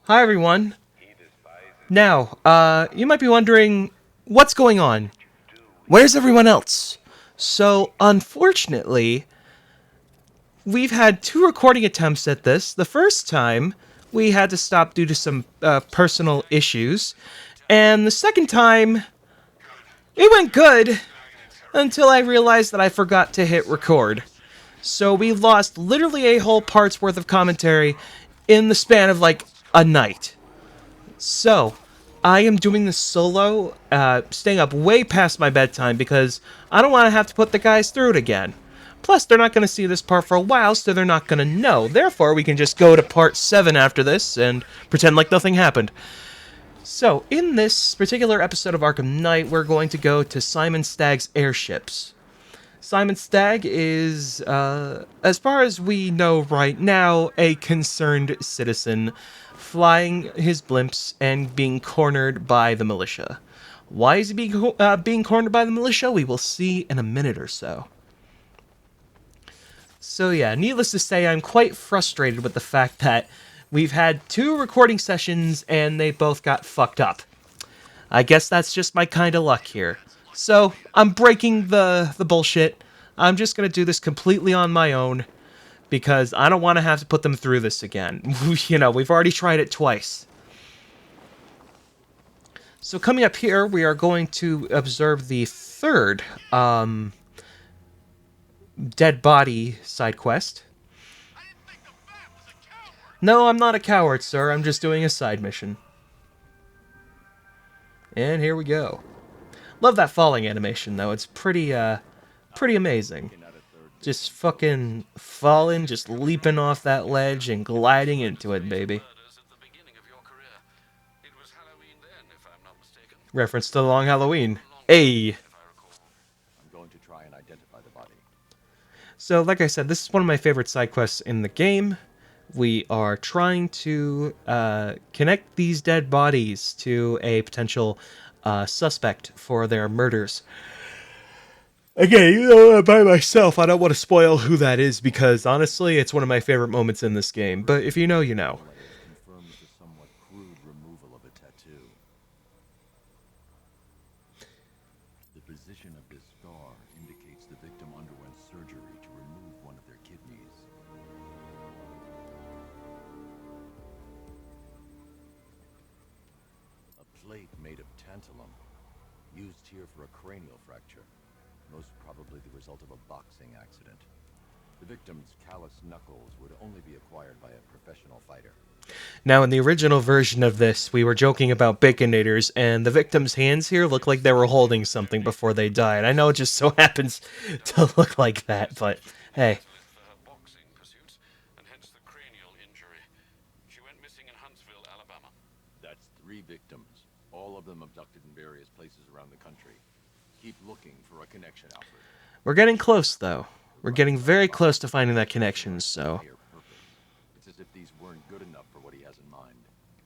Hi everyone. Now, you might be wondering, what's going on? Where's everyone else? So, unfortunately, we've had two recording attempts at this. The first time, we had to stop due to some personal issues. And the second time, it went good until I realized that I forgot to hit record. So we lost literally a whole part's worth of commentary in the span of like a night. So, I am doing this solo, staying up way past my bedtime because I don't want to have to put the guys through it again. Plus, they're not going to see this part for a while, so they're not going to know. Therefore, we can just go to part 7 after this and pretend like nothing happened. So, in this particular episode of Arkham Knight, we're going to go to Simon Stagg's airships. Simon Stagg is, as far as we know right now, a concerned citizen flying his blimps and being cornered by the militia. Why is he being cornered by the militia? We will see in a minute or so. So yeah, needless to say, I'm quite frustrated with the fact that we've had two recording sessions and they both got fucked up. I guess that's just my kind of luck here. So, I'm breaking the bullshit. I'm just going to do this completely on my own because I don't want to have to put them through this again. You know, we've already tried it twice. So coming up here, we are going to observe the third dead body side quest. No, I'm not a coward, sir. I'm just doing a side mission. And here we go. Love that falling animation, though. It's pretty amazing. Just fucking falling, just leaping off that ledge and gliding into it, baby. Reference to the Long Halloween. Hey! I'm going to try and identify the body. So, like I said, this is one of my favorite side quests in the game. We are trying to connect these dead bodies to a potential suspect for their murders. Again, even though I'm by myself, I don't want to spoil who that is because honestly, it's one of my favorite moments in this game. But if you know, you know. Letters confirms the somewhat crude removal of a tattoo. The position of this scar indicates the victim underwent surgery to remove one of their kidneys. A plate made of tantalum, used here for a cranial fracture, most probably the result of a boxing accident. The victim's calloused knuckles would only be acquired by a professional fighter. Now, in the original version of this, we were joking about Baconators, and the victim's hands here look like they were holding something before they died. I know it just so happens to look like that, but hey. That's 3 victims, all of them abducted in various places around the country. Keep looking for a connection, Alfred. We're getting close, though. We're getting very close to finding that connection, so... It's as if these weren't good enough for what he has in mind.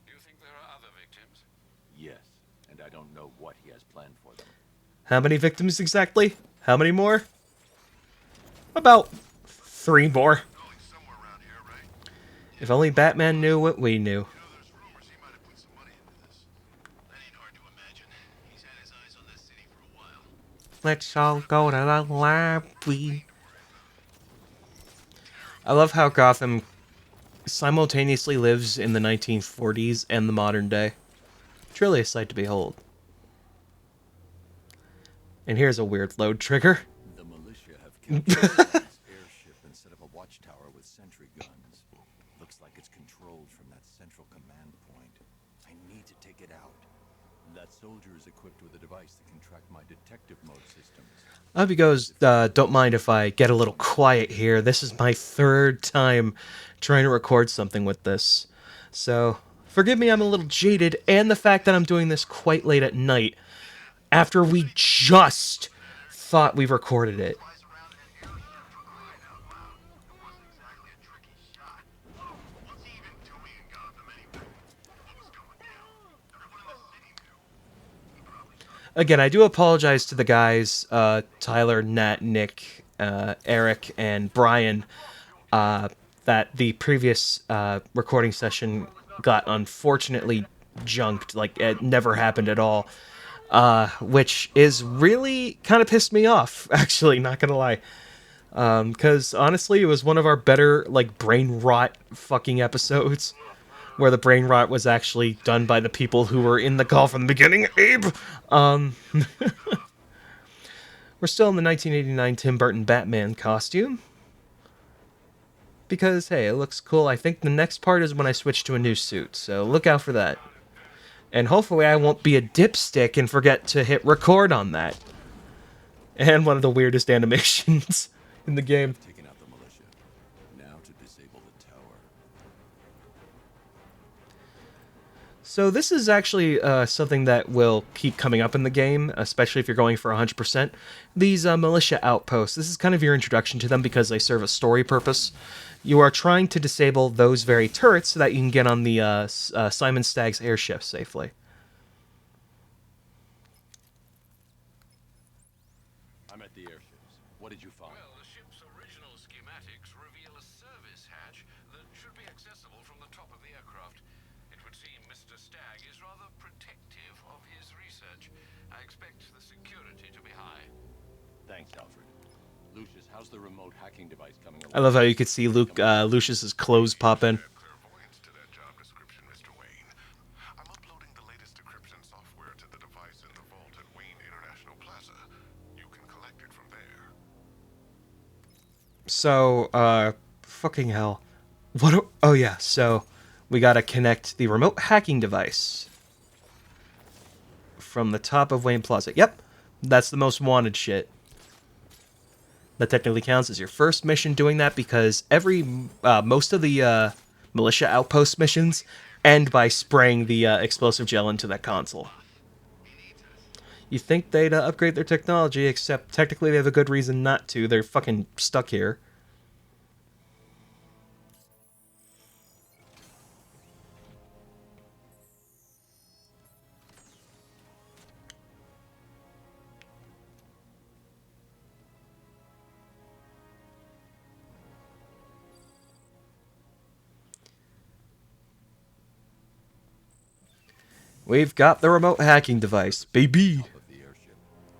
Do you think there are other victims? Yes, and I don't know what he has planned for them. How many victims exactly? How many more? About 3 more. If only Batman knew what we knew. Let's all go to the library. I love how Gotham simultaneously lives in the 1940s and the modern day. Truly a sight to behold. And here's a weird load trigger. The militia have captured this airship instead of a watchtower with sentry guns. Looks like it's controlled from that central command point. I need to take it out. That soldier is equipped with a device that can track my detective mode systems. I hope you guys don't mind if I get a little quiet here. This is my 3rd time trying to record something with this. So, forgive me, I'm a little jaded, and the fact that I'm doing this quite late at night, after we just thought we recorded it. Again, I do apologize to the guys, Tyler, Nat, Nick, Eric, and Brian, that the previous recording session got unfortunately junked. Like, it never happened at all. Which is really kind of pissed me off, actually, not gonna lie. Because honestly, it was one of our better, like, brain rot fucking episodes, where the brain rot was actually done by the people who were in the call from the beginning. Abe! We're still in the 1989 Tim Burton Batman costume. Because, hey, it looks cool. I think the next part is when I switch to a new suit, so look out for that. And hopefully I won't be a dipstick and forget to hit record on that. And one of the weirdest animations in the game. Taking out the militia. Now to disable the tower. So this is actually something that will keep coming up in the game, especially if you're going for 100%. These militia outposts, this is kind of your introduction to them because they serve a story purpose. You are trying to disable those very turrets so that you can get on the Simon Stagg's airship safely. I'm at the airships. What did you find? Well, the ship's original schematics reveal a service hatch that should be accessible from the top of the aircraft. It would seem Mr. Stagg is rather protective of his research. I expect the security to be high. Thanks, Alfred. Lucius, how's the remote hacking device coming along? I love how you could see Lucius's clothes pop in. Clairvoyance to that job description, Mr. Wayne. I'm uploading the latest decryption software to the device in the vault at Wayne International Plaza. You can collect it from there. So, fucking hell. Oh yeah, so we gotta connect the remote hacking device from the top of Wayne Plaza. Yep, that's the most wanted shit. That technically counts as your first mission doing that because most of the militia outpost missions end by spraying the explosive gel into that console. You think they'd upgrade their technology, except technically they have a good reason not to. They're fucking stuck here. We've got the remote hacking device, baby. Top of the airship.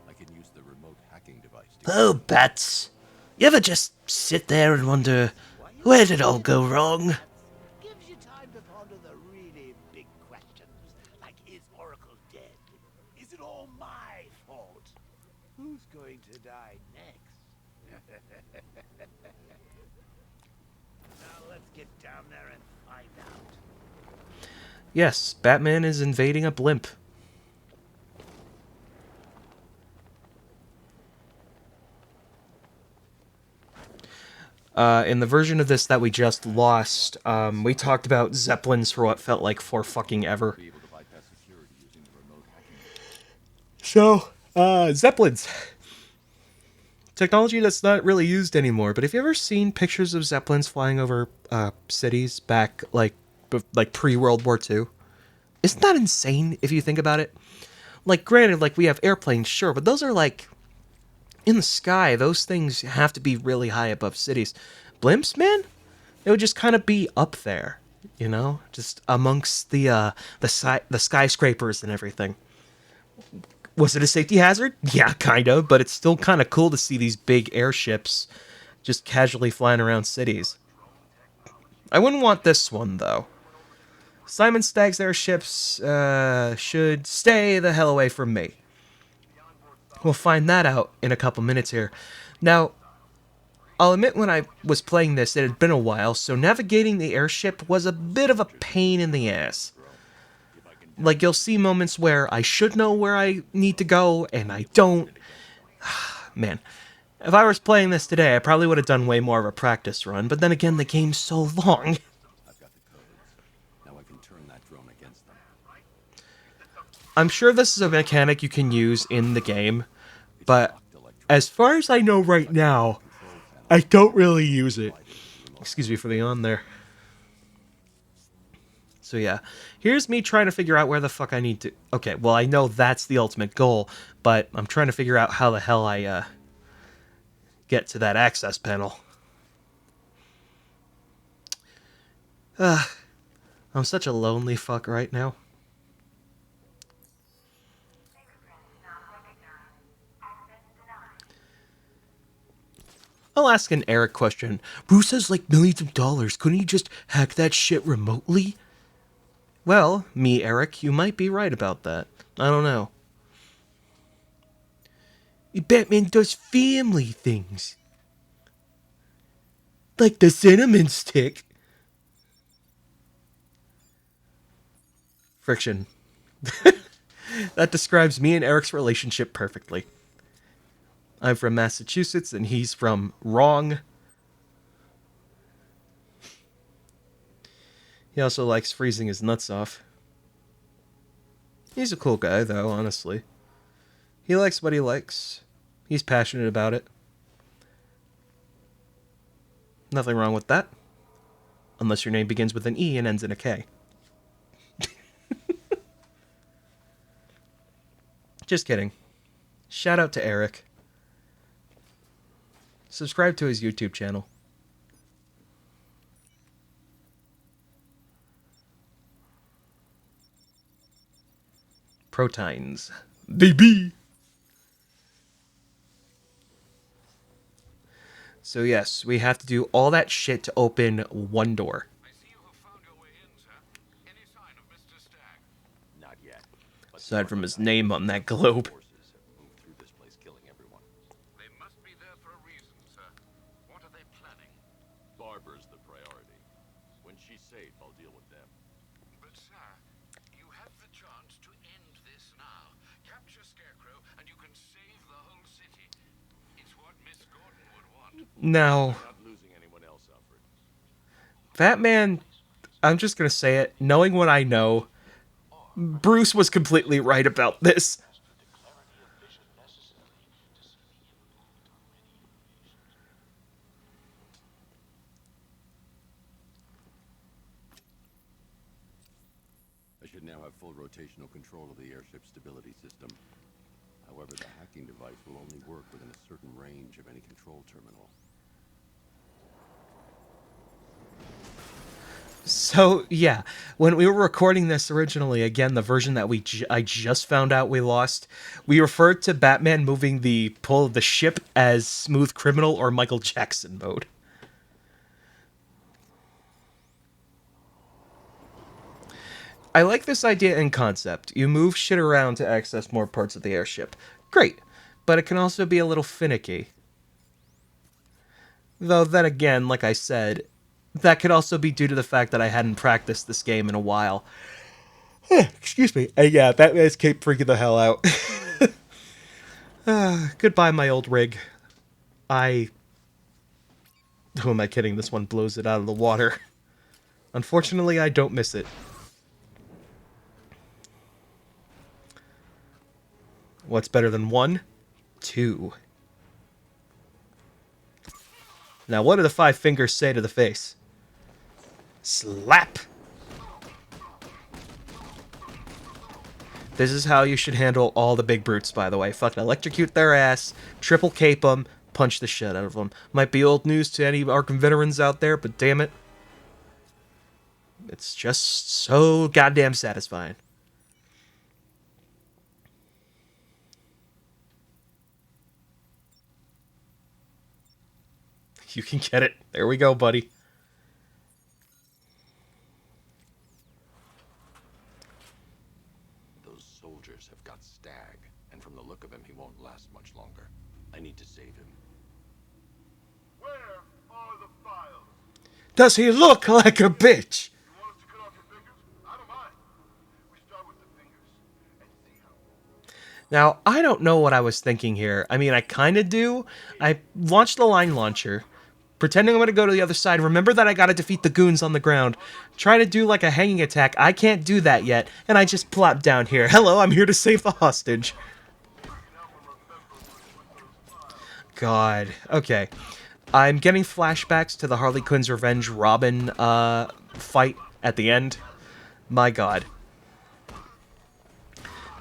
I can use the remote hacking device to Oh, Bats. You ever just sit there and wonder, where did it all go wrong? Gives you time to ponder the really big questions, like is Oracle dead? Is it all my fault? Who's going to die next? Now let's get down there and find out. Yes, Batman is invading a blimp. In the version of this that we just lost, we talked about Zeppelins for what felt like for fucking ever. be able to bypass security using the remote hacking device. So, Zeppelins. Technology that's not really used anymore, but have you ever seen pictures of Zeppelins flying over cities back, like pre-World War II? Isn't that insane if you think about it? Like, granted, like, we have airplanes, sure, but those are, like, in the sky. Those things have to be really high above cities. Blimps, man? They would just kind of be up there, you know? Just amongst the skyscrapers and everything. Was it a safety hazard? Yeah, kind of, but it's still kind of cool to see these big airships just casually flying around cities. I wouldn't want this one, though. Simon Stagg's airships should stay the hell away from me. We'll find that out in a couple minutes here. Now, I'll admit when I was playing this, it had been a while, so navigating the airship was a bit of a pain in the ass. Like, you'll see moments where I should know where I need to go, and I don't. Man, if I was playing this today, I probably would have done way more of a practice run, but then again, the game's so long. I've got the codes. Now I can turn that drone against them. I'm sure this is a mechanic you can use in the game, but as far as I know right now, I don't really use it. Excuse me for the yawn there. So yeah, here's me trying to figure out where the fuck I need to... Okay, well, I know that's the ultimate goal, but I'm trying to figure out how the hell I get to that access panel. I'm such a lonely fuck right now. I'll ask an Eric question. Bruce has like millions of dollars. Couldn't he just hack that shit remotely? Well, me, Eric, you might be right about that. I don't know. Batman does family things. Like the cinnamon stick. Friction. That describes me and Eric's relationship perfectly. I'm from Massachusetts and he's from wrong. He also likes freezing his nuts off. He's a cool guy, though, honestly. He likes what he likes. He's passionate about it. Nothing wrong with that. Unless your name begins with an E and ends in a K. Just kidding. Shout out to Eric. Subscribe to his YouTube channel. Protines. Baby! So yes, we have to do all that shit to open one door. I see you have found your way in, sir. Any sign of Mr. Stagg? Not yet. But Aside from his name on that globe. forces have moved through this place, killing everyone. They must be there for a reason, sir. What are they planning? Barbara's the priority. When she's safe, I'll deal with them. But, sir, you have the chance to end this now. Capture Scarecrow, and you can save the whole city. It's what Miss Gordon would want. Now, Not losing anyone else, Alfred. Batman, I'm just gonna say it, knowing what I know, Bruce was completely right about this. I should now have full rotational control of the airship stability system. However, the hacking device will only work within a certain range of any control terminal. So, yeah, when we were recording this originally, again, the version that I just found out we lost, we referred to Batman moving the pull of the ship as Smooth Criminal or Michael Jackson mode. I like this idea in concept. You move shit around to access more parts of the airship. Great, but it can also be a little finicky. Though then again, like I said, that could also be due to the fact that I hadn't practiced this game in a while. Excuse me. Yeah, Batman's cape freaking the hell out. Goodbye, my old rig. Who am I kidding? This one blows it out of the water. Unfortunately, I don't miss it. What's better than 1? 2. Now, what do the 5 fingers say to the face? Slap! This is how you should handle all the big brutes, by the way. Fucking electrocute their ass, triple cape them, punch the shit out of them. Might be old news to any Arkham veterans out there, but damn it. It's just so goddamn satisfying. You can get it. There we go, buddy. Those soldiers have got Stagg, and from the look of him, he won't last much longer. I need to save him. Where are the files? Does he look like a bitch? You want us to cut off your fingers? I don't mind. We start with the fingers and see how. Now, I don't know what I was thinking here. I mean, I kind of do. I launched the line launcher, pretending I'm going to go to the other side. Remember that I got to defeat the goons on the ground. Try to do like a hanging attack. I can't do that yet, and I just plop down here. Hello, I'm here to save the hostage. God. Okay. I'm getting flashbacks to the Harley Quinn's Revenge Robin fight at the end. My God.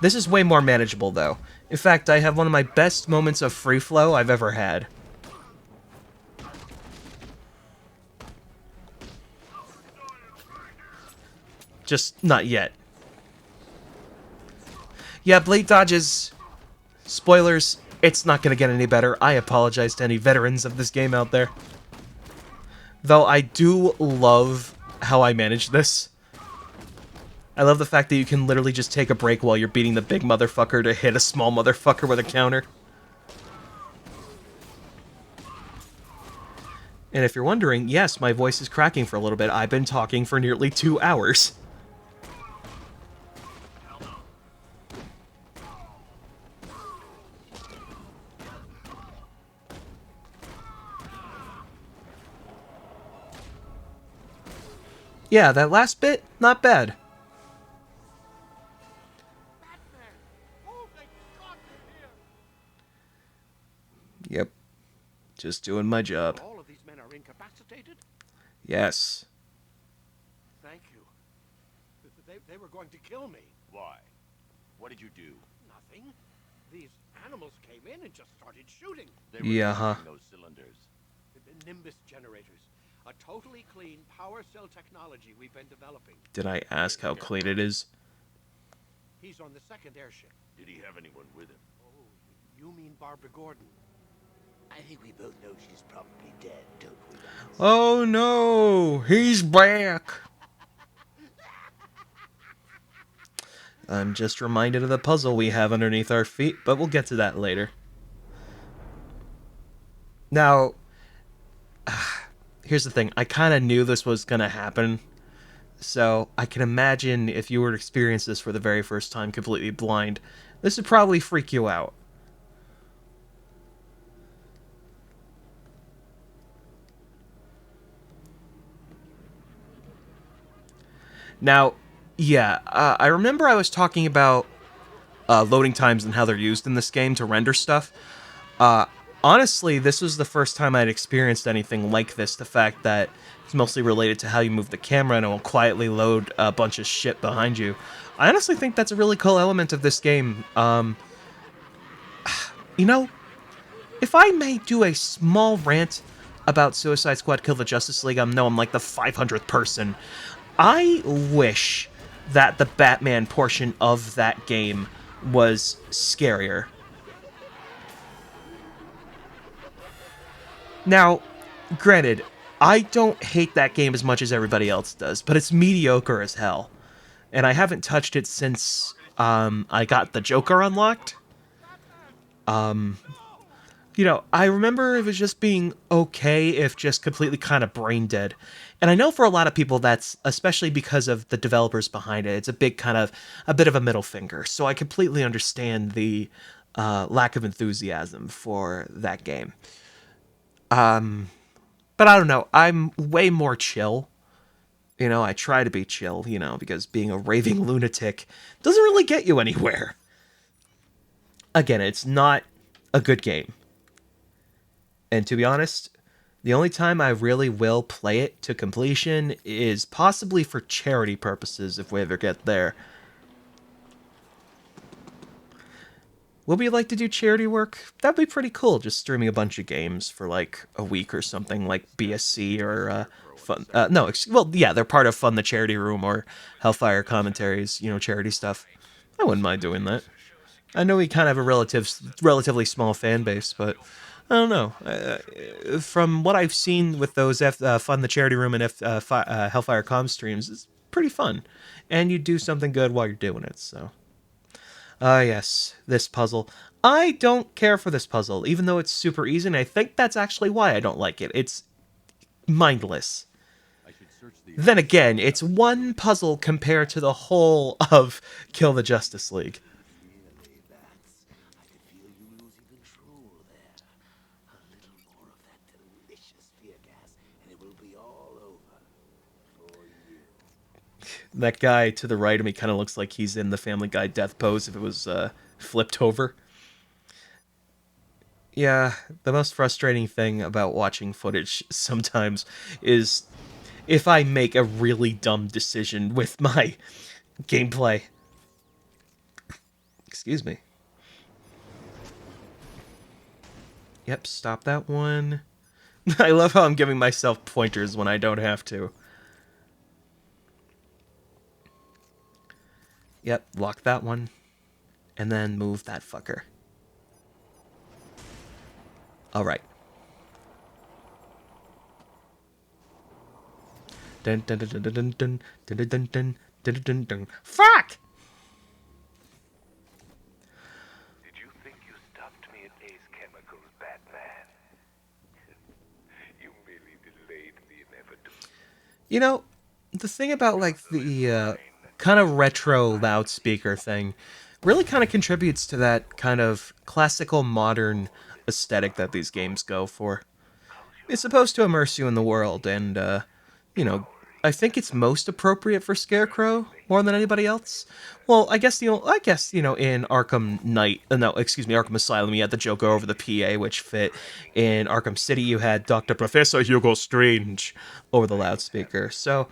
This is way more manageable, though. In fact, I have one of my best moments of free flow I've ever had. Just not yet. Yeah, blade dodges... Spoilers, it's not going to get any better. I apologize to any veterans of this game out there. Though I do love how I manage this. I love the fact that you can literally just take a break while you're beating the big motherfucker to hit a small motherfucker with a counter. And if you're wondering, yes, my voice is cracking for a little bit. I've been talking for nearly 2 hours. Yeah, that last bit, not bad. Yep. Just doing my job. All of these men are incapacitated? Yes. Thank you. They were going to kill me. Why? What did you do? Nothing. These animals came in and just started shooting. They were Yeah, huh. using those cylinders. The Nimbus generators. A totally clean power cell technology we've been developing. Did I ask how clean it is? He's on the second airship. Did he have anyone with him? Oh, you mean Barbara Gordon? I think we both know she's probably dead, don't we? Oh no, he's back. I'm just reminded of the puzzle we have underneath our feet, but we'll get to that later. Now, here's the thing. I kind of knew this was going to happen. So I can imagine if you were to experience this for the very first time completely blind, this would probably freak you out. Now, yeah, I remember I was talking about loading times and how they're used in this game to render stuff. Honestly, this was the first time I'd experienced anything like this. The fact that it's mostly related to how you move the camera and it will quietly load a bunch of shit behind you. I honestly think that's a really cool element of this game. You know, if I may do a small rant about Suicide Squad Kill the Justice League, I know I'm like the 500th person. I wish that the Batman portion of that game was scarier. Now, granted, I don't hate that game as much as everybody else does, but it's mediocre as hell. And I haven't touched it since I got the Joker unlocked. You know, I remember it was just being okay, if just completely kind of brain dead. And I know for a lot of people that's, especially because of the developers behind it, it's a bit of a middle finger. So I completely understand the lack of enthusiasm for that game. But I don't know, I'm way more chill. You know, I try to be chill, you know, because being a raving lunatic doesn't really get you anywhere. Again, it's not a good game. And to be honest, the only time I really will play it to completion is possibly for charity purposes if we ever get there. Would we like to do charity work? That'd be pretty cool, just streaming a bunch of games for like a week or something, like BSC or Fun. Well, yeah, they're part of Fun the Charity Room or Hellfire Commentaries, you know, charity stuff. I wouldn't mind doing that. I know we kind of have a relatively small fan base, but I don't know. From what I've seen with those Fun the Charity Room and Hellfire Com streams, it's pretty fun. And you do something good while you're doing it, so. Yes, this puzzle. I don't care for this puzzle, even though it's super easy, and I think that's actually why I don't like it. It's mindless. Then again, it's one puzzle compared to the whole of Kill the Justice League. Really, Bats. I could feel you losing control there. A little more of that delicious fear gas, and it will be all over for you. That guy to the right of me kind of looks like he's in the Family Guy death pose if it was flipped over. Yeah, the most frustrating thing about watching footage sometimes is if I make a really dumb decision with my gameplay. Excuse me. Yep, stop that one. I love how I'm giving myself pointers when I don't have to. Yep, lock that one. And then move that fucker. Alright. Dun dun dun dun dun dun dun dun dun dun dun dun dun. Fuck! Did you think you stopped me at Ace Chemicals, Batman? You merely delayed the inevitable. You know, the thing about, like, the kind of retro loudspeaker thing really kind of contributes to that kind of classical modern aesthetic that these games go for. It's supposed to immerse you in the world, and, you know, I think it's most appropriate for Scarecrow more than anybody else. Well, in Arkham Knight, no, excuse me, Arkham Asylum, you had the Joker over the PA, which fit. In Arkham City, you had Dr. Professor Hugo Strange over the loudspeaker. So,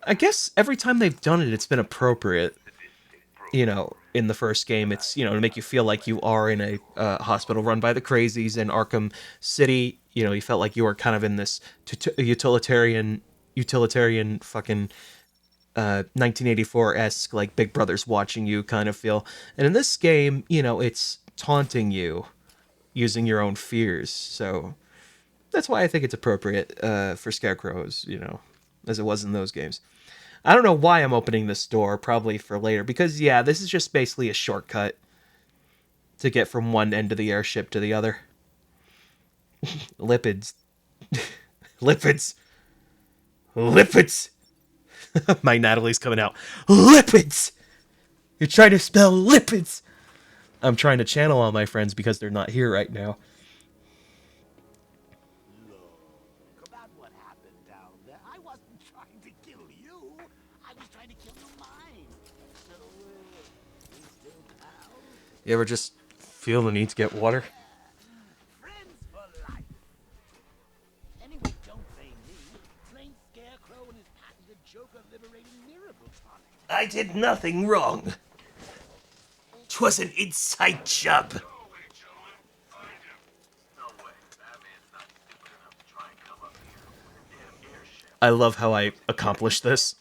I guess every time they've done it, it's been appropriate. You know, in the first game, it's, you know, to make you feel like you are in a hospital run by the crazies. In Arkham City, you know, you felt like you were kind of in this utilitarian fucking 1984-esque, like, Big Brother's watching you kind of feel. And in this game, you know, it's taunting you using your own fears. So that's why I think it's appropriate for Scarecrows, you know, as it was in those games. I don't know why I'm opening this door, probably for later, because, yeah, this is just basically a shortcut to get from one end of the airship to the other. Lipids. Lipids. Lipids. My Natalie's coming out. Lipids! You're trying to spell lipids! I'm trying to channel all my friends because they're not here right now. Look about what happened down there. I wasn't trying to kill you. I was trying to kill your mind. So, we still pals? You ever just feel the need to get water? Friends for life. Anyway, don't blame me. Blame Scarecrow and his patented Joker liberating miracle tonic. I did nothing wrong. 'Twas an inside job. I love how I accomplished this.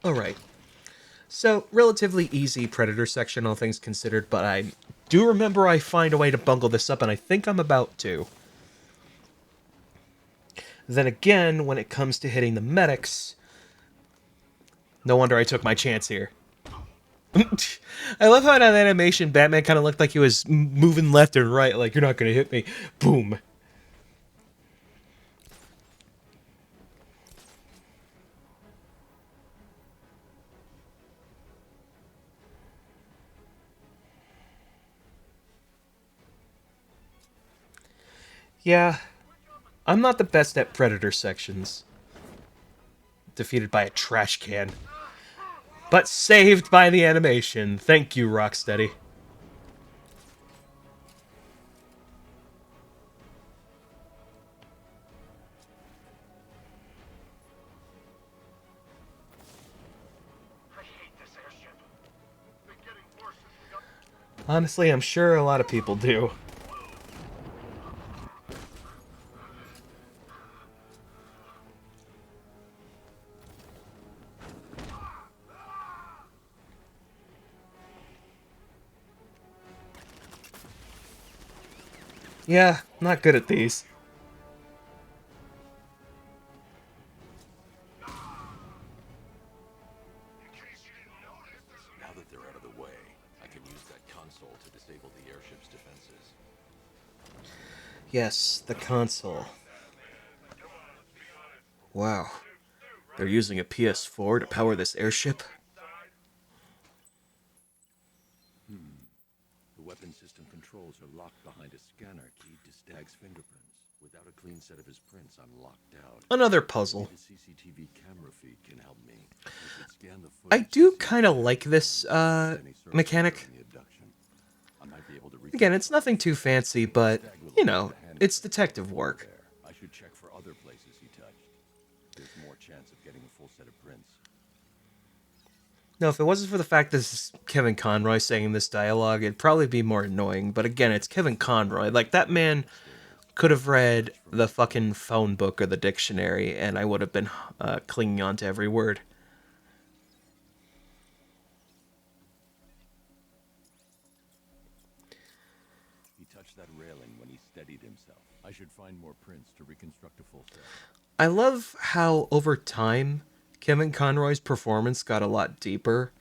Alright. So, relatively easy Predator section, all things considered, but I do remember I find a way to bungle this up, and I think I'm about to. Then again, when it comes to hitting the medics, no wonder I took my chance here. I love how in that animation, Batman kind of looked like he was moving left and right, like, you're not going to hit me. Boom. Yeah, I'm not the best at Predator sections. Defeated by a trash can. But saved by the animation. Thank you, Rocksteady. Honestly, I'm sure a lot of people do. Yeah, not good at these. Now that they're out of the way, I can use that console to disable the airship's defenses. Yes, the console. Wow. They're using a PS4 to power this airship? The weapon system controls are locked behind a scanner keyed to Stag's fingerprints. Without a clean set of his prints, I'm locked out. Another puzzle. The CCTV camera feed can help me. We should scan the I footage do to see kind of like this any search mechanic. during the abduction. I might be able to reach Again, it's nothing too fancy, but, you know, it's detective work. there. I should check for other places he touched. There's more chance of getting a full set of prints. No, if it wasn't for the fact this is Kevin Conroy saying this dialogue, it'd probably be more annoying. But again, it's Kevin Conroy. Like, that man could have read the fucking phone book or the dictionary, and I would have been clinging on to every word. He touched that railing when he steadied himself. I should find more prints to reconstruct a full set. I love how, over time, Kevin Conroy's performance got a lot deeper.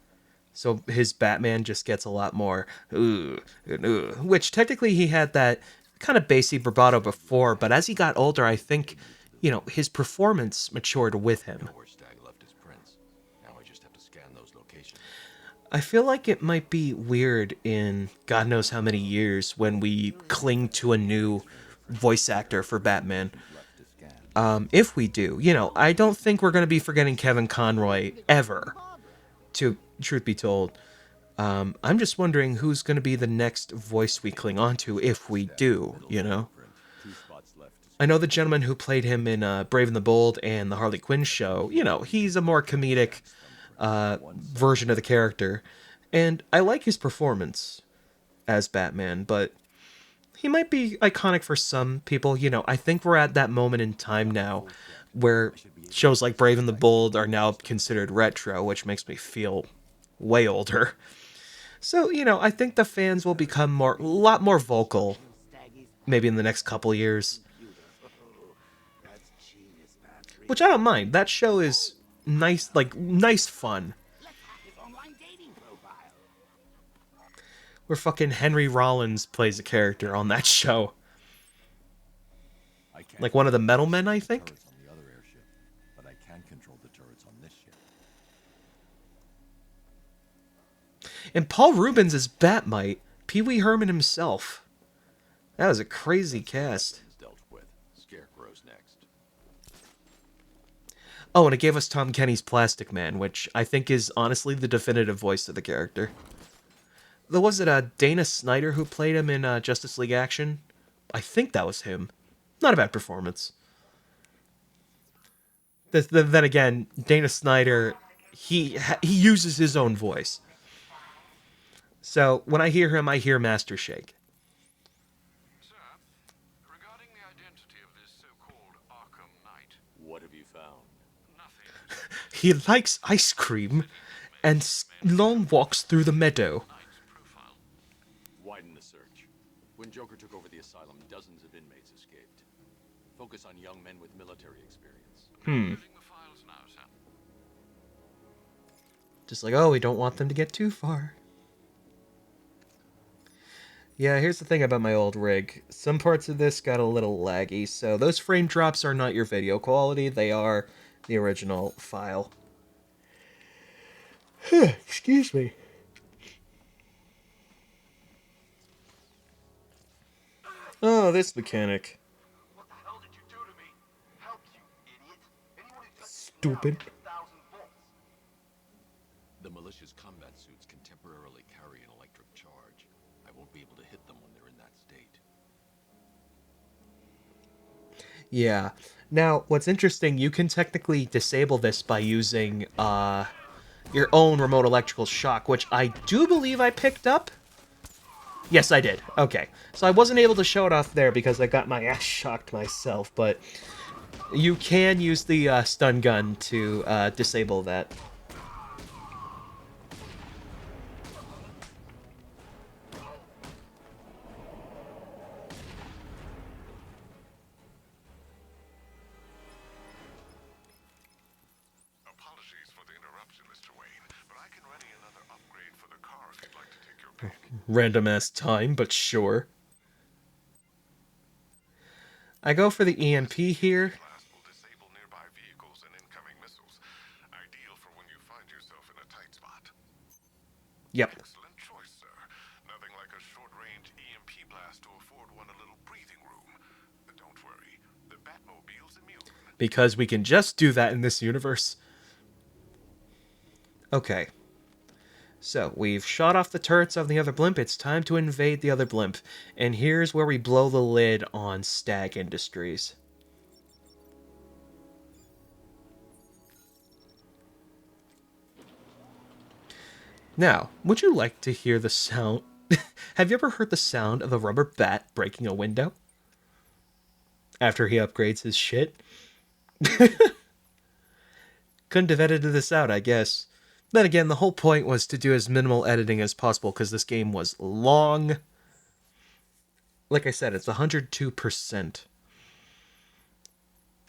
So his Batman just gets a lot more, ooh, ooh, which technically he had that kind of bassy bravado before, but as he got older, I think, his performance matured with him. Where Stag left his prints. Now I just have to scan those locations. I feel like it might be weird in God knows how many years when we cling to a new voice actor for Batman. Left to scan. If we do, I don't think we're going to be forgetting Kevin Conroy ever, to truth be told. I'm just wondering who's going to be the next voice we cling on to if we do, Print. 2 spots left to I know the gentleman who played him in Brave and the Bold and the Harley Quinn show, he's a more comedic version of the character. And I like his performance as Batman, but he might be iconic for some people. I think we're at that moment in time now where shows like Brave and the Bold are now considered retro, which makes me feel way older. So, I think the fans will become a lot more vocal maybe in the next couple years, That's genius, Patrick. which I don't mind. That show is nice, nice fun. Let's hack his online dating profile. Where fucking Henry Rollins plays a character on that show. I can't Like one of the control metal men, I think? turrets on the other airship, but I can control the turrets on this ship. And Paul Rubens is Batmite, Pee Wee Herman himself. That was a crazy cast. Is dealt with. Scarecrow's next. Oh, and it gave us Tom Kenny's Plastic Man, which I think is honestly the definitive voice of the character. Though was it Dana Snyder who played him in Justice League Action? I think that was him. Not a bad performance. Then again, Dana Snyder, he uses his own voice. So when I hear him, I hear Master Shake. Sir, regarding the identity of this so-called Arkham Knight, What have you found? nothing. He likes ice cream and long walks through the meadow. Knight's profile. Widen the search. When Joker took over the asylum, dozens of inmates escaped. Focus on young men with military experience. Reviewing the files now, sir. Just like, oh, we don't want them to get too far. Yeah, here's the thing about my old rig. Some parts of this got a little laggy, so those frame drops are not your video quality, they are the original file. Excuse me. Oh, this mechanic. What the hell did you do to me? Help, you idiot. Anyone who touches Stupid. me now gets 1,000 volts. The militia's combat suits can temporarily carry an electric charge. I won't be able to hit them when they're in that state. Yeah. Now, what's interesting, you can technically disable this by using your own remote electrical shock, which I do believe I picked up. Yes, I did. Okay. So I wasn't able to show it off there because I got my ass shocked myself, but you can use the stun gun to disable that. Apologies for the interruption, Mr. Wayne, but I can ready another upgrade for the car if you'd like to take your pick. Random ass time, but sure. I go for the EMP here. Blast will disable nearby vehicles and incoming missiles. Ideal for when you find yourself in a tight spot. Yep. Excellent choice, sir. Nothing like a short-range EMP blast to afford one a little breathing room. But don't worry, the Batmobile's immune. Because we can just do that in this universe. Okay. So, we've shot off the turrets of the other blimp. It's time to invade the other blimp. And here's where we blow the lid on Stag Industries. Now, would you like to hear the sound? Have you ever heard the sound of a rubber bat breaking a window? After he upgrades his shit? Couldn't have edited this out, I guess. Then again, the whole point was to do as minimal editing as possible because this game was long. Like I said, it's 102%.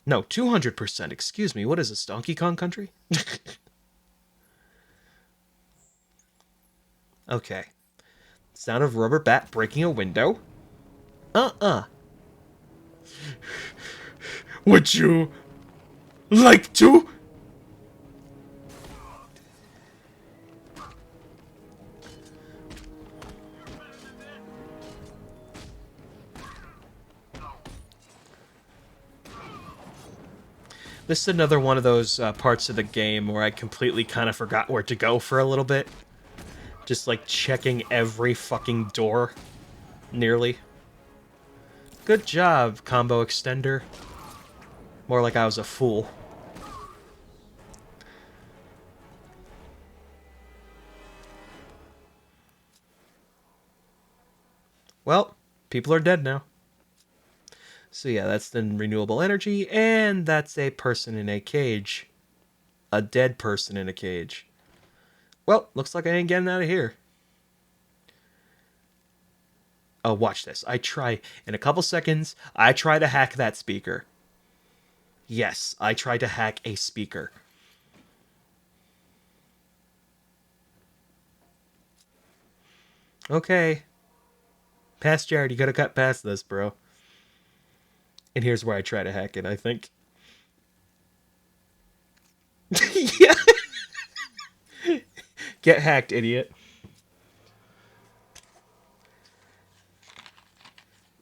No, 200%, excuse me. What is this, Donkey Kong Country? Okay. Sound of rubber bat breaking a window. Uh-uh. Would you like to? This is another one of those parts of the game where I completely kind of forgot where to go for a little bit. Just like checking every fucking door. Nearly. Good job, combo extender. More like I was a fool. Well, people are dead now. So yeah, that's the renewable energy, and that's a person in a cage. A dead person in a cage. Well, looks like I ain't getting out of here. Oh, watch this. In a couple seconds, I try to hack that speaker. Yes, I try to hack a speaker. Okay. Past Jared, you gotta cut past this, bro. And here's where I try to hack it, I think. Yeah. Get hacked, idiot.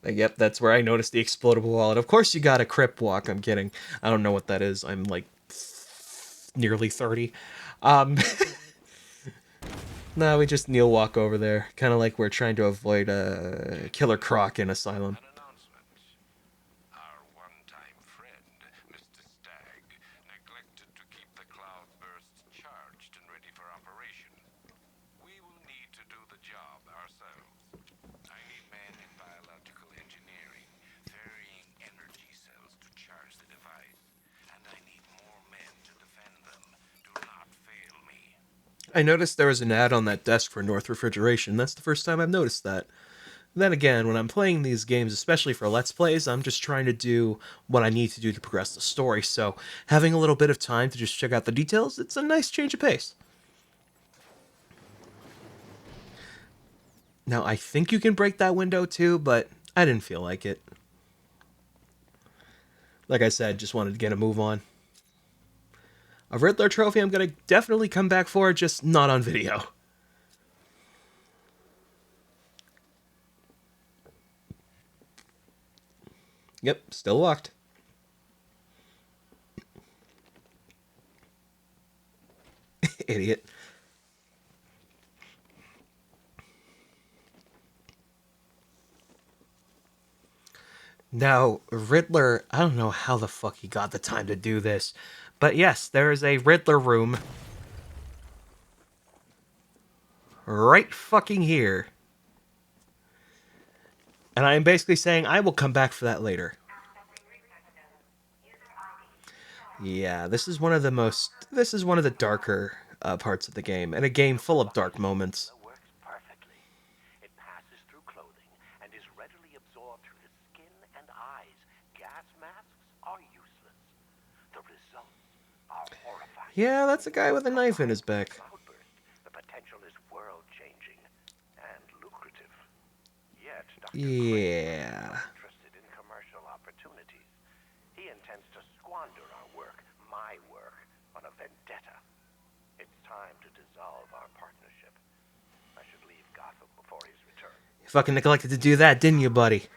Yep, that's where I noticed the explodable wallet. Of course you got a crip walk. I'm kidding. I don't know what that is. I'm like nearly 30. Um, no, we just kneel walk over there. Kind of like we're trying to avoid a killer croc in Asylum. An announcement. Our one-time friend, Mr. Stagg, neglected to keep the cloudbursts charged and ready for operation. We will need to do the job ourselves. I need men in biological engineering, varying energy cells to charge the device. And I need more men to defend them. Do not fail me. I noticed there was an ad on that desk for North Refrigeration. That's the first time I've noticed that. Then again, when I'm playing these games, especially for Let's Plays, I'm just trying to do what I need to do to progress the story, so having a little bit of time to just check out the details, it's a nice change of pace. Now, I think you can break that window too, but I didn't feel like it. Like I said, just wanted to get a move on. A Riddler trophy I'm going to definitely come back for, just not on video. Yep, still locked. Idiot. Now, Riddler, I don't know how the fuck he got the time to do this, but yes, there is a Riddler room right fucking here. And I am basically saying I will come back for that later. Yeah, this is one of the darker parts of the game, and a game full of dark moments. Works perfectly. It passes through clothing and is readily absorbed through the skin and eyes. Gas masks are useless. The results are horrifying. Yeah, that's a guy with a knife in his back. Cloudburst, the potential is world-changing and lucrative. Yet, Dr. Yeah. is interested in commercial opportunities. He intends to squander our work, my work, on a vendetta. It's time to dissolve our partnership. I should leave Gotham before his return. You fucking neglected to do that, didn't you, buddy?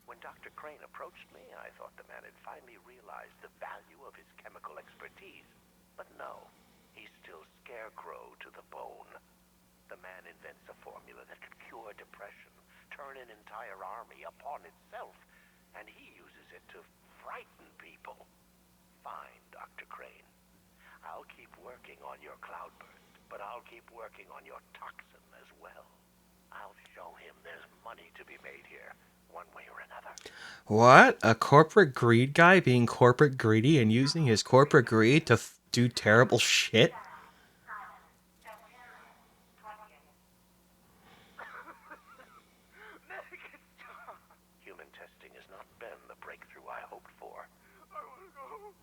When Dr. Crane approached me, I thought the man had finally realized the value of his chemical expertise. But no, he's still scarecrow to the bone. The man invents a formula that could cure depression, turn an entire army upon itself, and he uses it to frighten people. I'll keep working on your cloudburst, but I'll keep working on your toxin as well. I'll show him there's money to be made here, one way or another. What? A corporate greed guy being corporate greedy and using his corporate greed to do terrible shit? Human testing has not been the breakthrough I hoped for. I wanna go.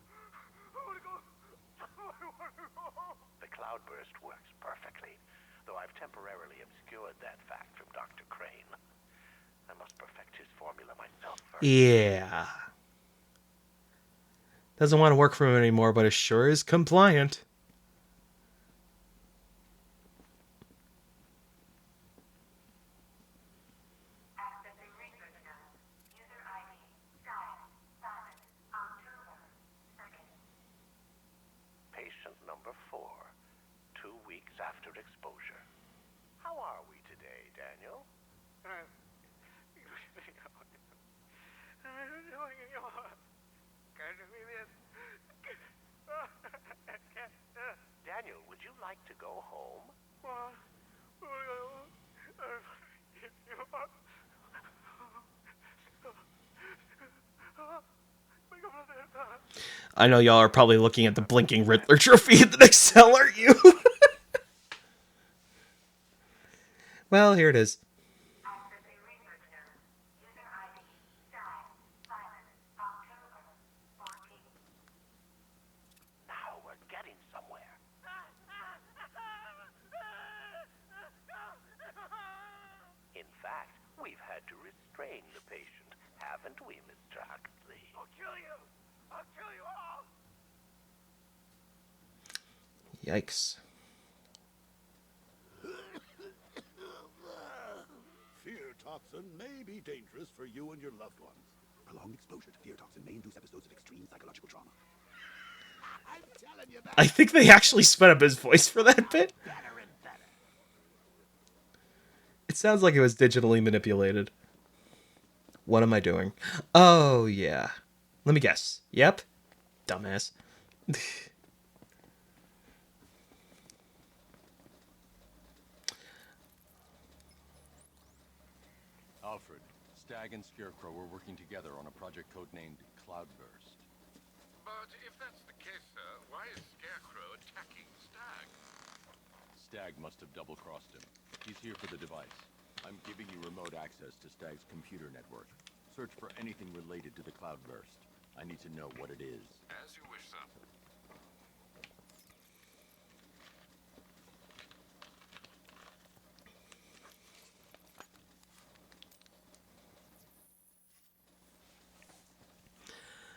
I wanna go. I wanna go. The cloudburst works perfectly, though I've temporarily obscured that fact from Dr. Crane. I must perfect his formula myself first. Yeah. Doesn't want to work for him anymore, but it sure is compliant. Patient number 4, 2 weeks after exposure. How are we today, Daniel? Daniel, would you like to go home? I know y'all are probably looking at the blinking Riddler trophy in the next cell, aren't you? Well, here it is. Now we're getting somewhere. In fact, we've had to restrain the patient, haven't we, Mr. Huxley? I'll kill you. I'll kill you all. Yikes. Fear toxin may be dangerous for you and your loved ones. Prolonged exposure to fear toxin may induce episodes of extreme psychological trauma. I'm telling you that I think they actually sped up his voice for that bit. better and better. It sounds like it was digitally manipulated. What am I doing? Oh, yeah. Let me guess. Yep. Dumbass. Alfred, Stag and Scarecrow were working together on a project codenamed Cloudburst. But if that's the case, sir, why is Scarecrow attacking Stag? Stag must have double-crossed him. He's here for the device. I'm giving you remote access to Stag's computer network. Search for anything related to the Cloudburst. I need to know what it is. As you wish, sir.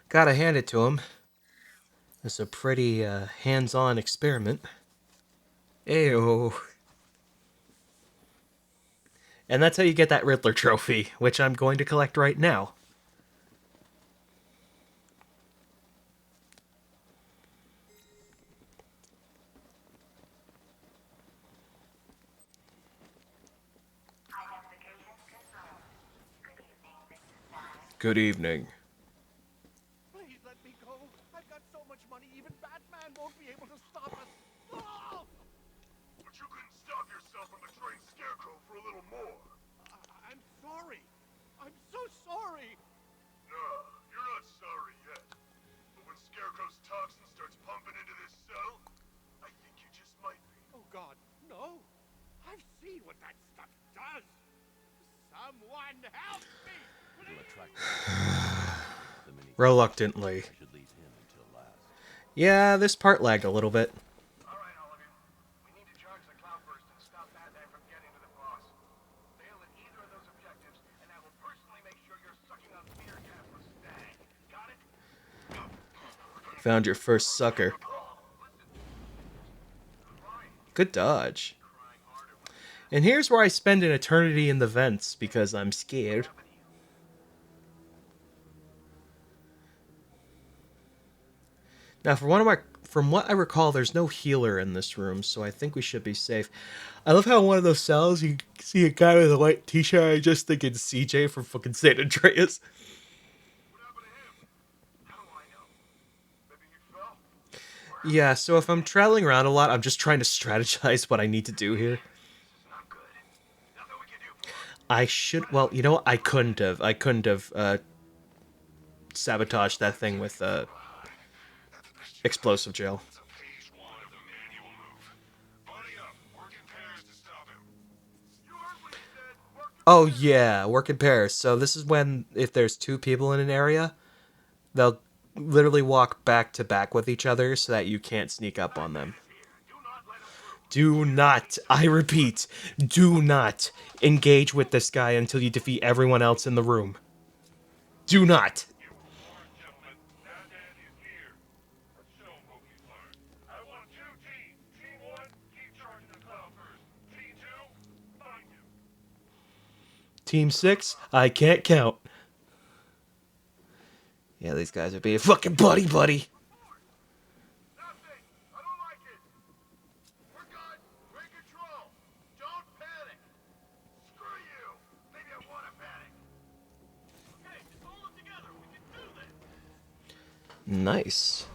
Gotta hand it to him. It's a pretty hands-on experiment. Ew. And that's how you get that Riddler trophy, which I'm going to collect right now. Good evening. Please let me go. I've got so much money, even Batman won't be able to stop us. Oh! But you couldn't stop yourself from betraying Scarecrow for a little more. I'm sorry. I'm so sorry. No, you're not sorry yet. But when Scarecrow's toxin starts pumping into this cell, I think you just might be. Oh, God, no. I've seen what that stuff does. Someone help me, It'll please. attract the mini. Reluctantly. I should leave him until last. Yeah, this part lagged a little bit. All right, Oliver. We need to charge the Cloudburst and stop Batman from getting to the boss. Fail at either of those objectives, and I will personally make sure you're sucking on fear gas with Stag. Got it? Found your first sucker. Good dodge. And here's where I spend an eternity in the vents because I'm scared. Now, from what I recall, there's no healer in this room, so I think we should be safe. I love how in one of those cells you see a guy with a white t-shirt. I just think it's CJ from fucking San Andreas. What happened to him? How do I know? Maybe he fell? Yeah, so if I'm traveling around a lot, I'm just trying to strategize what I need to do here. Not good. Nothing we can do for it. I should, well, you know what? I couldn't have. I couldn't have sabotaged that thing with explosive gel. It's a phase 1 of the manual move. Buddy up. Work in pairs to stop him. You heard what he said. Work Oh yeah, work in pairs. So this is when if there's two people in an area, they'll literally walk back to back with each other so that you can't sneak up on them. do not let him through. Do not, I repeat, do not engage with this guy until you defeat everyone else in the room. Do not. You were warned, gentlemen. Now Dad is here. Let's show him what we've learned. I want 2 teams. Team 1, keep charging the cloud first. Team 2, find him. Team 6, I can't count. Yeah, these guys are being fucking buddy-buddy. Nothing. I don't like it. We're good. We're in control. Don't panic. Screw you. Maybe I want to panic. Okay, just hold it together. We can do this. Nice.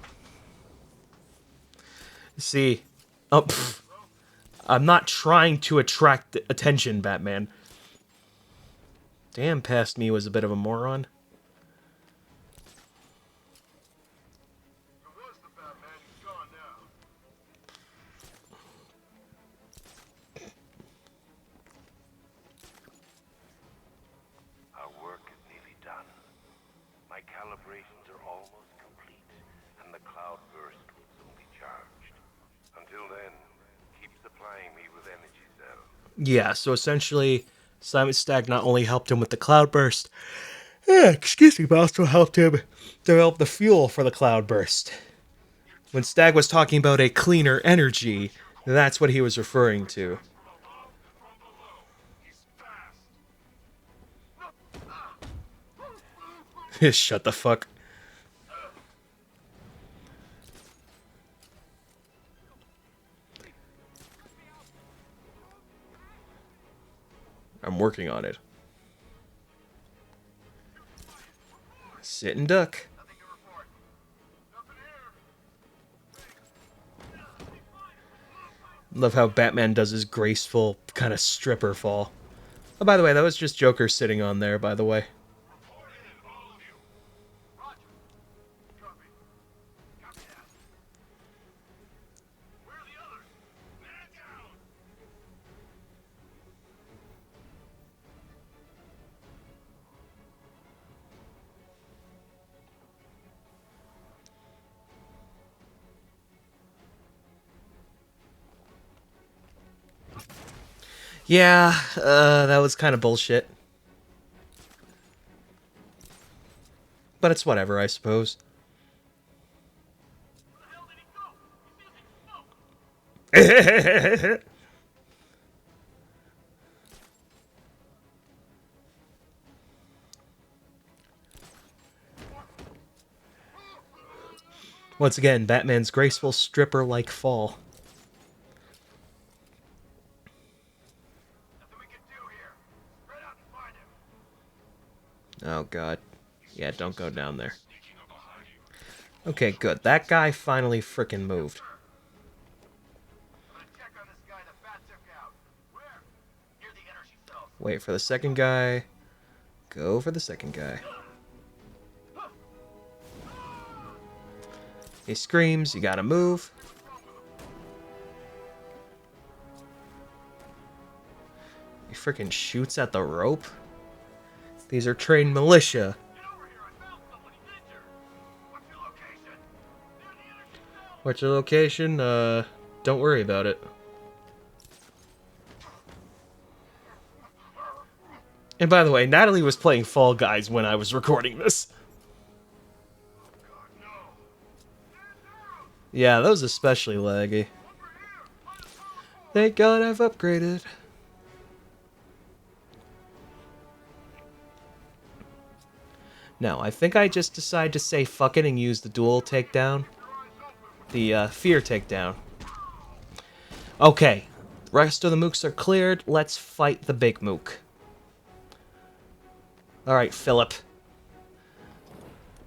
See, oh, I'm not trying to attract attention, Batman. Damn, past me was a bit of a moron. It was the Batman. He's gone now. Our work is nearly done. My calibrations are almost complete, and the cloud burst will soon be charged. Until then, keep supplying me with energy cells. Yeah, so essentially, Simon Stagg not only helped him with the cloudburst, excuse me, but also helped him develop the fuel for the cloudburst. When Stagg was talking about a cleaner energy, that's what he was referring to. Shut the fuck. I'm working on it. Sit and duck. Nothing to report. Nothing here. Love how Batman does his graceful kind of stripper fall. Oh, by the way, that was just Joker sitting on there, by the way. Report in, all of you. Roger. Copy. Copy that. Where are the others? Man down. Yeah, that was kind of bullshit. But it's whatever, I suppose. Where the hell did he go? He's using smoke. Once again, Batman's graceful stripper-like fall. Nothing we can do here. Spread out and find him. Oh god. Yeah, don't go down there. Sneaking up behind you. Okay, good. That guy finally frickin' moved. I'm gonna check on this guy the bat took out. Where? Near the energy cells. Wait for the second guy. Go for the second guy. He screams, you gotta move. He frickin' shoots at the rope. These are trained militia. Get over here. I found someone. He's injured. What's your location? Near the energy cells. What's your location? Don't worry about it. And by the way, Natalie was playing Fall Guys when I was recording this. God, no. Stand down. Yeah, that was especially laggy. Over here. Thank God I've upgraded. No, I think I just decided to say fuck it and use the dual takedown. The fear takedown. Okay, the rest of the mooks are cleared. Let's fight the big mook. Alright, Philip.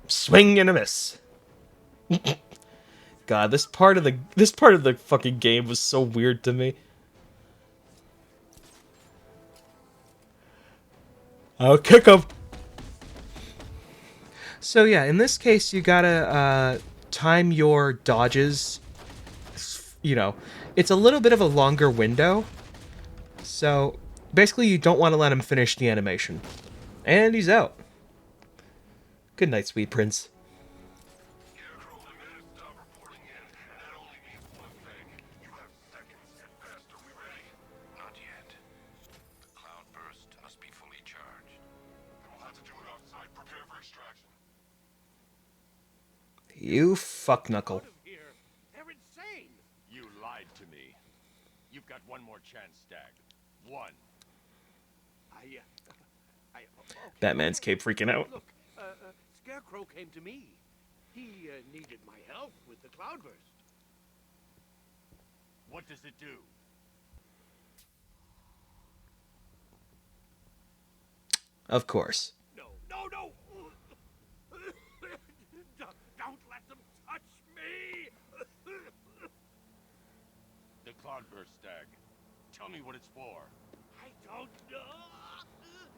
Swing and a miss. God, this part of the fucking game was so weird to me. I'll kick him. So yeah, in this case, you gotta time your dodges. You know, it's a little bit of a longer window. So basically, you don't want to let him finish the animation. And he's out. Good night, sweet prince. Scarecrow demanded stop reporting in, and that only means one thing. You have seconds at best. Are we ready? Not yet. The cloudburst must be fully charged. Then we'll have to do it outside. Prepare for extraction. You fuck knuckle. Here, they're insane. You lied to me. You've got one more chance, Stag. One. I, okay. Batman's cape freaking out. Look, Scarecrow came to me. He needed my help with the cloudburst. What does it do? Of course. No. Don't let them touch me. The cloudburst, Stag. Tell me what it's for. I don't know.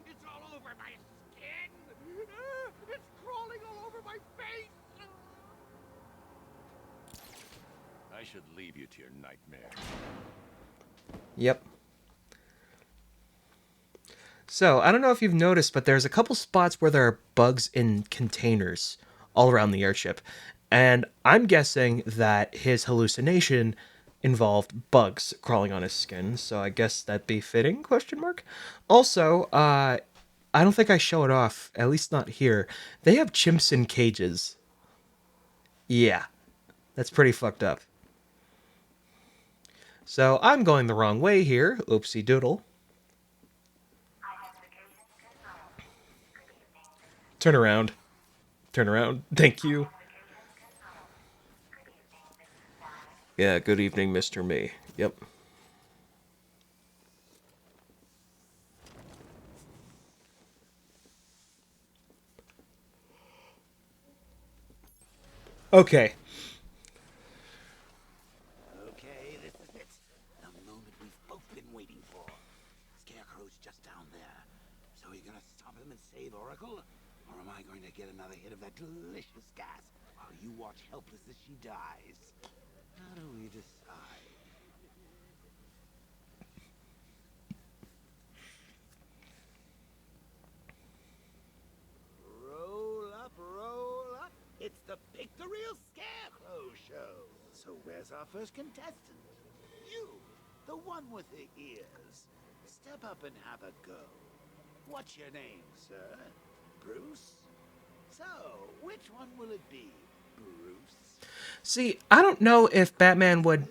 It's all over my skin. It's crawling all over my face. I should leave you to your nightmare. Yep. So, I don't know if you've noticed, but there's a couple spots where there are bugs in containers all around the airship. And I'm guessing that his hallucination involved bugs crawling on his skin, so I guess that'd be fitting, question mark? Also, I don't think I show it off, at least not here. They have chimps in cages. Yeah, that's pretty fucked up. So, I'm going the wrong way here, oopsie doodle. Turn around. Turn around. Thank you. Yeah, good evening, Mr. Me. Yep. Okay. Okay, this is it. The moment we've both been waiting for. Scarecrow's just down there. So are you gonna stop him and save Oracle? Or am I going to get another hit of that delicious gas while you watch helpless as she dies? How do we decide? Roll up, roll up. It's the Pick the Real Scarecrow show. So where's our first contestant? You, the one with the ears. Step up and have a go. What's your name, sir? Bruce? So, which one will it be, Bruce? See, I don't know if Batman would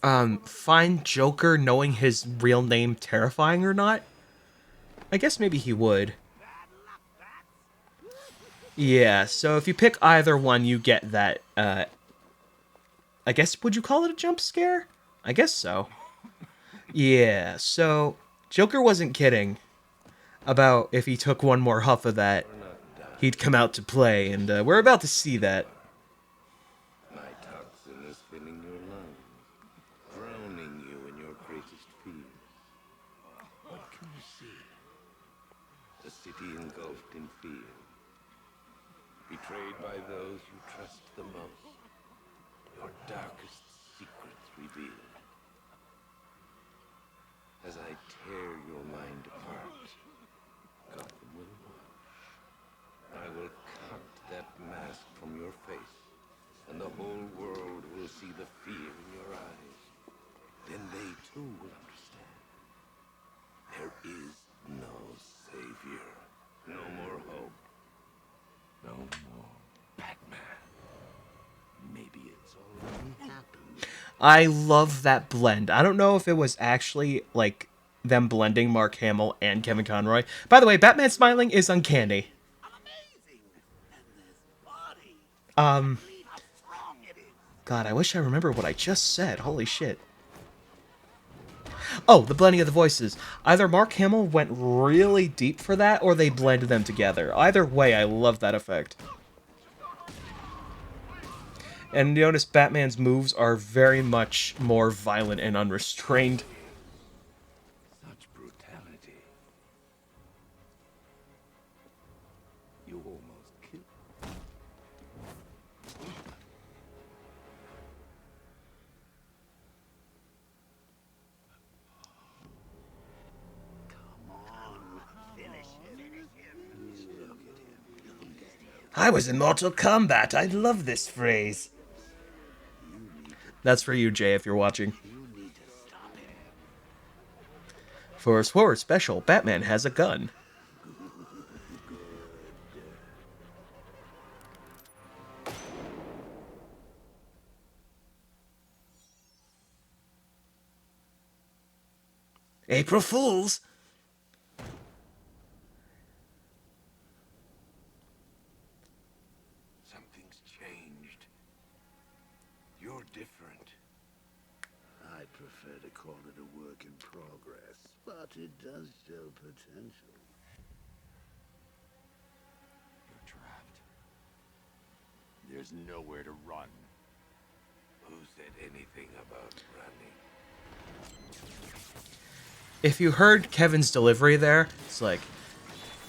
find Joker knowing his real name terrifying or not. I guess maybe he would. Bad luck, bats. Yeah, so if you pick either one, you get that, I guess, would you call it a jump scare? I guess so. Yeah, so Joker wasn't kidding about if he took one more huff of that, he'd come out to play, and we're about to see that. My toxin is filling your lungs, drowning you in your greatest fears. What can you see? A city engulfed in fear, betrayed by those you trust the most, your darkest secrets revealed. As I tear your mind apart, Gotham will watch. I will cut that mask from your face, and the whole world will see the fear in your eyes. Then they too will understand. There is no savior, no more hope, no more Batman. Maybe it's already happened. I love that blend. I don't know if it was actually, like, them blending Mark Hamill and Kevin Conroy. By the way, Batman smiling is uncanny. Amazing. And this body. Believe how strong it is. God, I wish I remember what I just said. Holy shit. Oh, the blending of the voices. Either Mark Hamill went really deep for that, or they blended them together. Either way, I love that effect. And notice Batman's moves are very much more violent and unrestrained. Such brutality. You almost killed. Come on, finish him. Look at him. I was in Mortal Kombat. I love this phrase. That's for you, Jay, if you're watching. You need to stop him. For a Sword Special, Batman has a gun. April Fools. Something's changed. You're different. I'd prefer to call it a work in progress, but it does show potential. You're trapped. There's nowhere to run. Who said anything about running? If you heard Kevin's delivery there, it's like,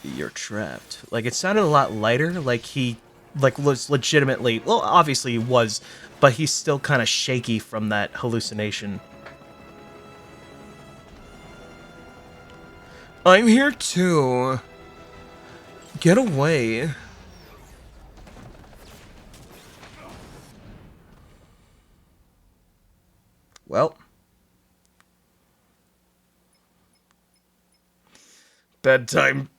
you're trapped. Like, it sounded a lot lighter, like he, like, was legitimately, well, obviously he was, but he's still kind of shaky from that hallucination. I'm here too. Get away. Well. Bedtime.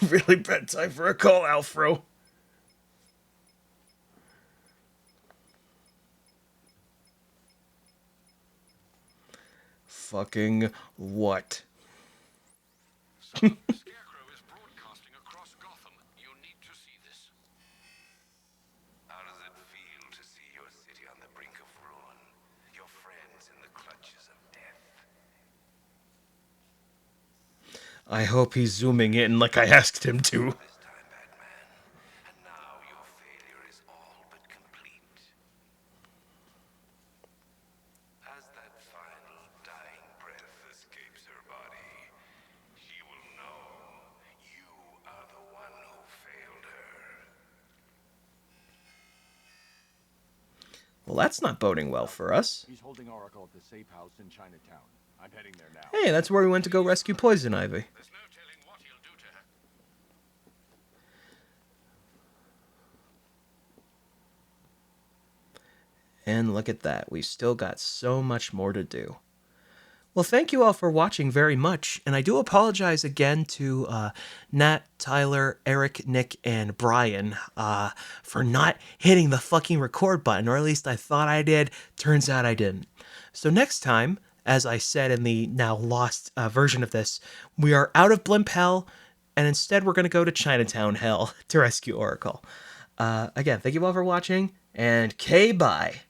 Really bedtime for a call, Alfro. Fucking what? Scarecrow is broadcasting across Gotham. You need to see this. How does it feel to see your city on the brink of ruin? Your friends in the clutches of death? I hope he's zooming in like I asked him to. This time, Batman. And now your failure is all but complete. As that final dying breath escapes her body, she will know you are the one who failed her. Well, that's not boding well for us. He's holding Oracle at the safe house in Chinatown. I'm heading there now. Hey, that's where we went to go rescue Poison Ivy. There's no telling what he'll do to her. And look at that, we've still got so much more to do. Well, thank you all for watching very much, and I do apologize again to Nat, Tyler, Eric, Nick, and Brian for not hitting the fucking record button, or at least I thought I did. Turns out I didn't. So next time, as I said in the now lost version of this, we are out of Blimp Hell, and instead we're going to go to Chinatown Hell to rescue Oracle. Again, thank you all for watching, and K-bye.